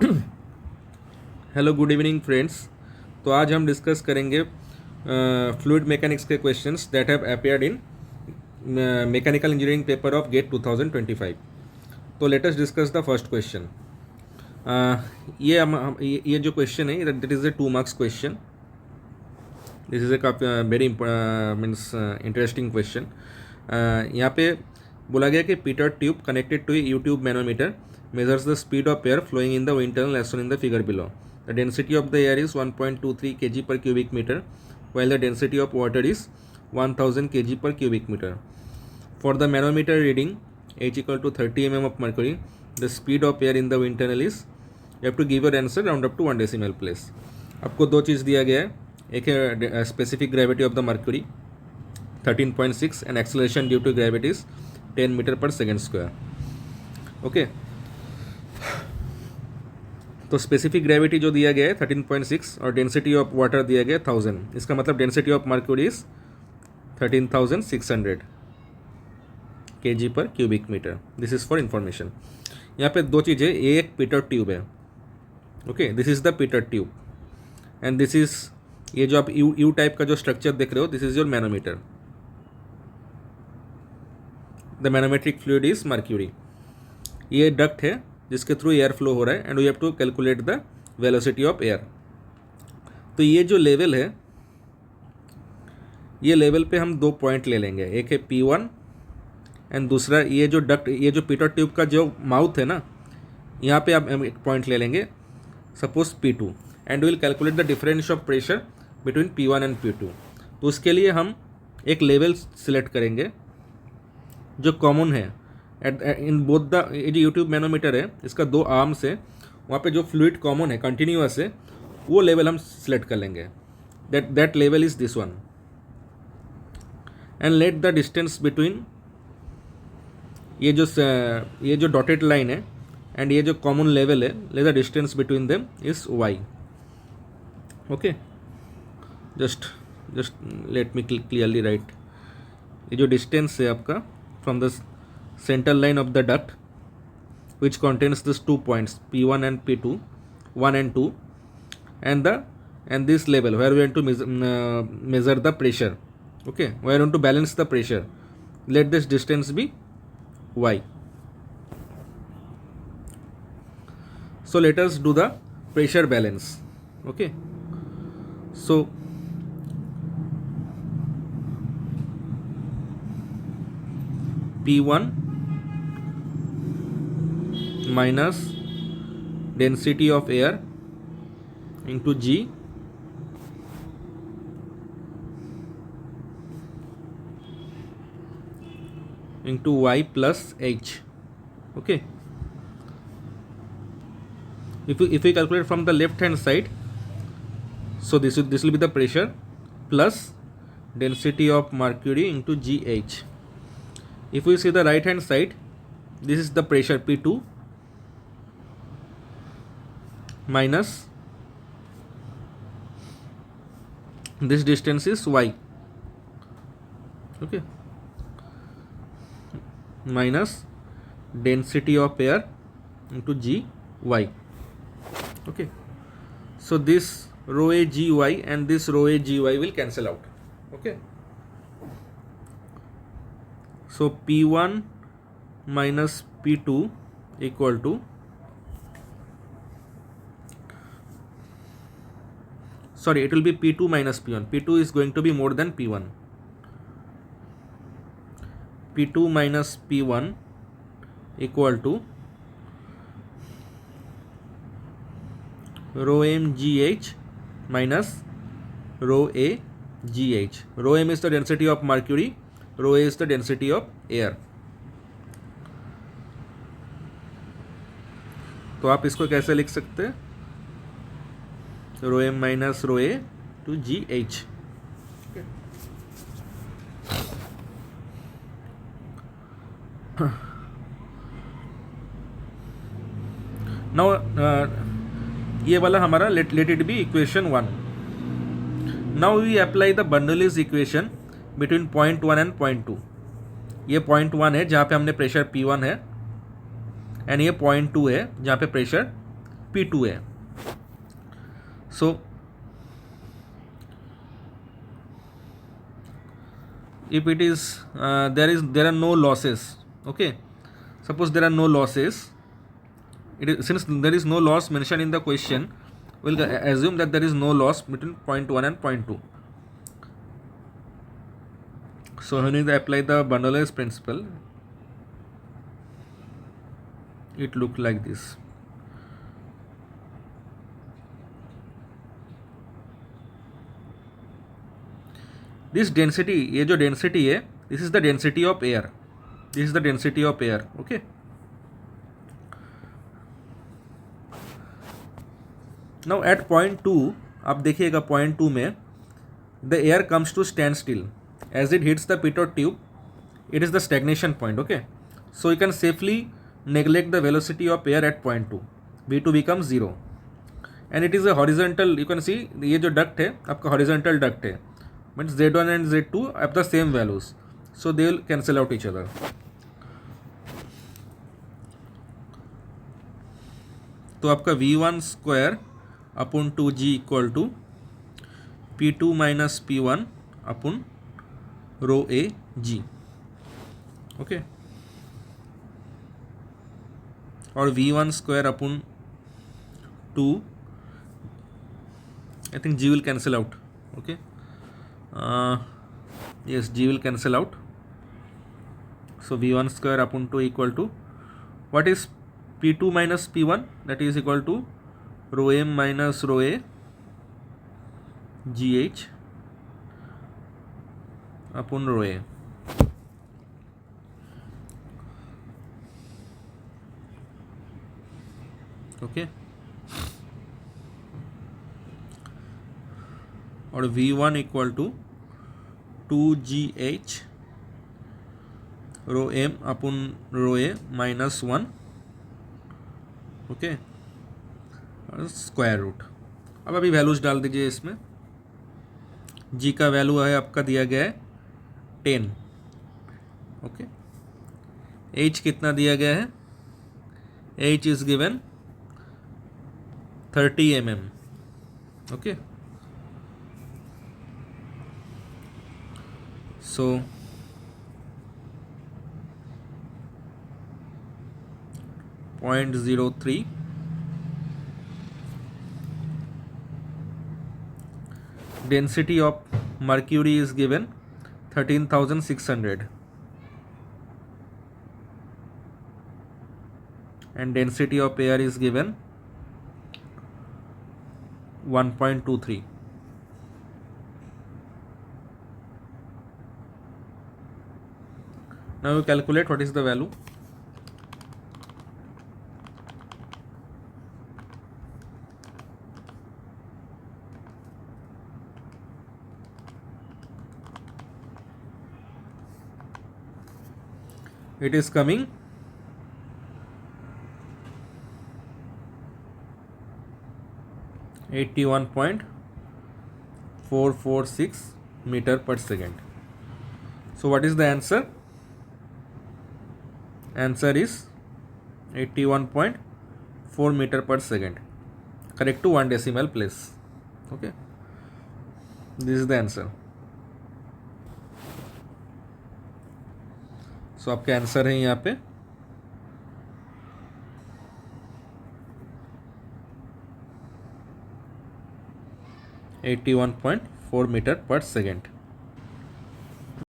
Hello good evening friends. तो आज हम डिस्कस करेंगे फ्लूइड मैकेनिक्स के questions that have appeared in mechanical engineering paper of GATE 2025। तो let us discuss the first question. ये जो क्वेश्चन है that is a 2 marks question. This is a काफ़ी वेरी मीन्स इंटरेस्टिंग क्वेश्चन। यहाँ पे बोला गया कि pitot tube connected to a U tube manometer measures the speed of air flowing in the wind tunnel as shown in the figure below. The density of the air is 1.23 kg per cubic meter, while the density of water is 1000 kg per cubic meter. For the manometer reading H equal to 30 mm of mercury, the speed of air in the wind tunnel is, you have to give your answer round up to 1 decimal place. आपको दो चीज़ दिया गया है, एक है specific gravity of the mercury 13.6 and acceleration due to gravity is 10 metre per second square. Okay, तो specific gravity जो दिया गया है 13.6 और डेंसिटी ऑफ वाटर दिया गया है 1000। इसका मतलब density of mercury is 13,600 kg per cubic metre. This is for information. यहाँ पे दो चीज़ें, ये एक पीटर ट्यूब है। Okay, this is the pitot tube and this is, ये जो आप यू टाइप का जो स्ट्रक्चर देख रहे हो, this is your manometer. The manometric fluid is mercury. ये डक्ट है जिसके थ्रू एयर फ्लो हो रहा है and we have to calculate the velocity of air. तो ये जो लेवल है, ये लेवल पे हम दो पॉइंट ले लेंगे, एक है P1 एंड दूसरा ये जो डक्ट, ये जो पीटर ट्यूब का जो माउथ है ना, यहाँ पे आप एक पॉइंट ले लेंगे, suppose P2, and will calculate the difference of pressure between P1 and P2। तो उसके लिए हम एक लेवल सिलेक्ट करेंगे जो कॉमन है इन बोथ द, ये जो यूट्यूब मैनोमीटर है इसका दो आर्म्स है, वहाँ पे जो फ्लूइड कॉमन है, कंटिन्यूअस है, वो लेवल हम सिलेक्ट कर लेंगे। That level is this one and let the distance between ये जो डॉटेड लाइन है एंड ये जो कॉमन लेवल है, let the distance between them is y। Okay, just let me clearly right. ये जो डिस्टेंस है आपका from the central line of the duct which contains these 2 points P1 and P2, 1 and 2, and this level where we want to measure the pressure. Okay, we want to balance the pressure. Let this distance be y. So let us do the pressure balance. Okay, so P1 minus density of air into G into Y plus H. Okay, if we calculate from the left hand side, so this will be the pressure plus density of mercury into GH. If we see the right hand side, this is the pressure P2 minus this distance is y. Okay, minus density of air into Gy. Okay, so this rho a Gy and this rho a Gy will cancel out. Okay, so P1 minus P2 equal to, sorry, it will be P2 minus P1. P2 is going to be more than P1. P2 minus P1 equal to rho m GH minus rho a GH. Rho m is the density of mercury, rho a is the density of air. तो आप इसको कैसे लिख सकते हैं, rho M minus rho A two G H. Now ये वाला हमारा let it be equation 1। Now we apply the Bernoulli's equation between point 1 and point 2। ये पॉइंट 1 है जहाँ पे हमने प्रेशर P1 है एंड ये पॉइंट 2 है जहाँ पे प्रेशर P2 है. So if it is there are no losses, okay, suppose there are no losses, since there is no loss mentioned in the question, we'll assume that there is no loss between point 1 and point 2. So when you apply the Bernoulli's principle, it look like this. This density, ये जो density है, this is the density of air. This is the density of air. Okay. Now at point 2, आप देखिएगा point 2 में the air comes to stand still. As it hits the pitot tube, it is the stagnation point. Okay. So you can safely neglect the velocity of air at point 2. V2 becomes 0. And it is a horizontal, you can see ये जो duct है आपका horizontal duct है, means Z1 and Z2 have the same values, so they will cancel out each other. तो आपका V1 square upon 2G equal to P2 minus P1 upon rho A G. Okay. और V1 square upon 2, I think G will cancel out. Okay. Yes, G will cancel out. So V1 square upon 2 equal to, what is P2 minus P1? That is equal to rho M minus rho A GH upon rho A. Okay. और V1 equal to 2GH rho M upon rho A minus 1. Okay, square root. अब अभी values डाल दीजिए इसमें. G का value है आपका दिया गया है 10. ओके. H कितना दिया गया है? H is given 30 mm. Okay. So 0.03 density of mercury is given 13,600 and density of air is given 1.23. Now you calculate what is the value. It is coming 81.446 meter per second. So what is the answer? Answer is 81.4 meter per second. Correct to 1 decimal place. Okay. This is the answer. So आपके answer है यहाँ पे 81.4 meter per second.